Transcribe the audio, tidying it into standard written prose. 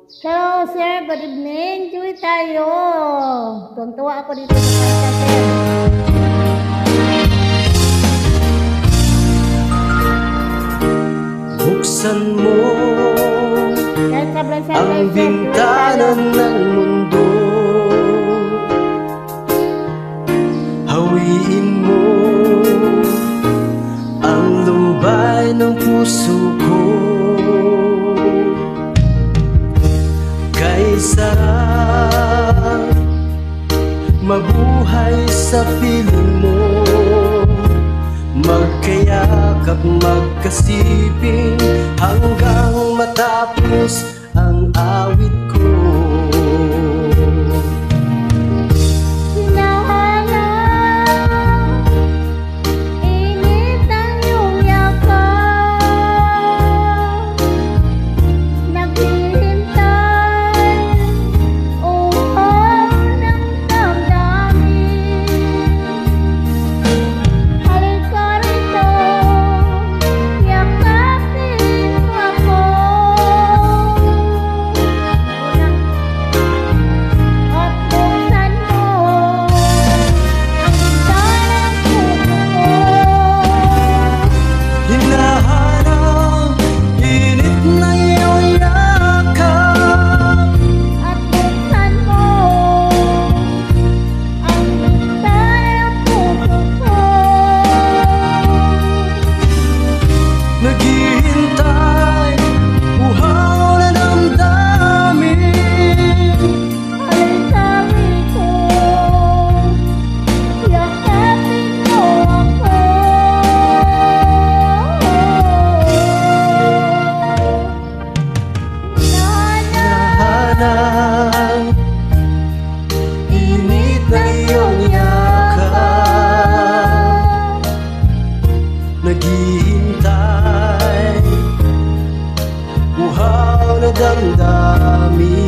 Hello, sir. Good evening. Joy tayo. Tuwang-tuwa ako dito sa kanta, sir. Buksan mo Kahit sablay-sablay, ang sir. Joy bintana tayo. ng mundo. Hawiin mo ang lumbay ng puso ko. Kaysa mabuhay sa piling mo, magkayakap, magkasiping hanggang matapos ang awit ko. Naghihintay, uhaw na damdamin. Alay-alay ko, yakapin mo ako. Nahanang init na iyong yakap. Naghihintay, uhaw na damdamin.